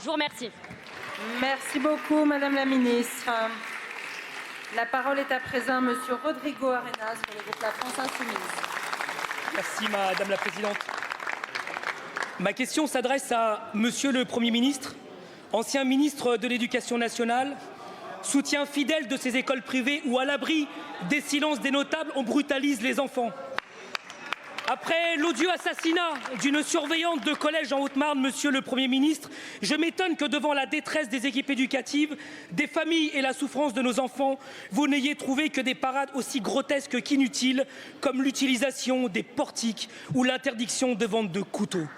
Je vous remercie. Merci beaucoup, Madame la Ministre. La parole est à présent à Monsieur Rodrigo Arenas pour le groupe La France Insoumise. Merci Madame la Présidente. Ma question s'adresse à Monsieur le Premier ministre, ancien ministre de l'Éducation nationale, soutien fidèle de ces écoles privées où, à l'abri des silences des notables, on brutalise les enfants. Après l'odieux assassinat d'une surveillante de collège en Haute-Marne, Monsieur le Premier ministre, je m'étonne que devant la détresse des équipes éducatives, des familles et la souffrance de nos enfants, vous n'ayez trouvé que des parades aussi grotesques qu'inutiles, comme l'utilisation des portiques ou l'interdiction de vente de couteaux.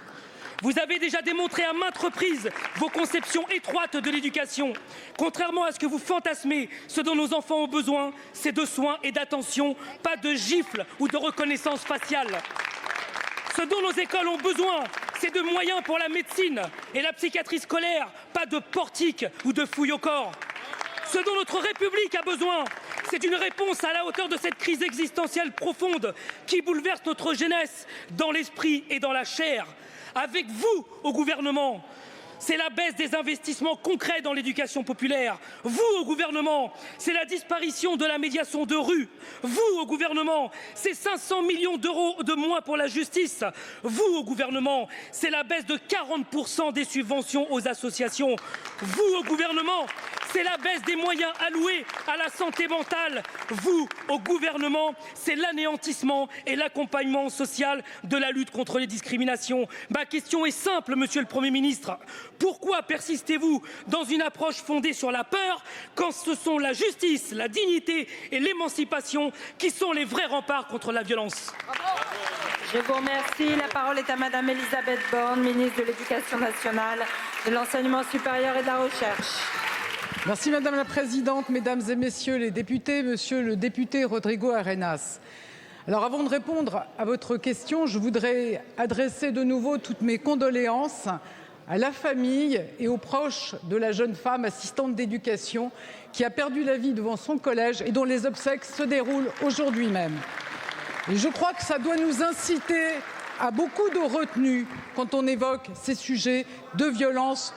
Vous avez déjà démontré à maintes reprises vos conceptions étroites de l'éducation. Contrairement à ce que vous fantasmez, ce dont nos enfants ont besoin, c'est de soins et d'attention, pas de gifles ou de reconnaissance faciale. Ce dont nos écoles ont besoin, c'est de moyens pour la médecine et la psychiatrie scolaire, pas de portiques ou de fouilles au corps. Ce dont notre République a besoin, c'est une réponse à la hauteur de cette crise existentielle profonde qui bouleverse notre jeunesse dans l'esprit et dans la chair. Avec vous au gouvernement, c'est la baisse des investissements concrets dans l'éducation populaire. Vous au gouvernement, c'est la disparition de la médiation de rue. Vous au gouvernement, c'est 500 millions d'euros de moins pour la justice. Vous au gouvernement, c'est la baisse de 40% des subventions aux associations. Vous au gouvernement, c'est la baisse des moyens alloués à la santé mentale. Vous, au gouvernement, c'est l'anéantissement et l'accompagnement social de la lutte contre les discriminations. Ma question est simple, Monsieur le Premier ministre. Pourquoi persistez-vous dans une approche fondée sur la peur quand ce sont la justice, la dignité et l'émancipation qui sont les vrais remparts contre la violence? Je vous remercie. La parole est à Madame Elisabeth Borne, ministre de l'Éducation nationale, de l'Enseignement supérieur et de la Recherche. Merci Madame la Présidente, Mesdames et Messieurs les députés, Monsieur le député Rodrigo Arenas. Alors avant de répondre à votre question, je voudrais adresser de nouveau toutes mes condoléances à la famille et aux proches de la jeune femme assistante d'éducation qui a perdu la vie devant son collège et dont les obsèques se déroulent aujourd'hui même. Et je crois que ça doit nous inciter à beaucoup de retenue quand on évoque ces sujets de violence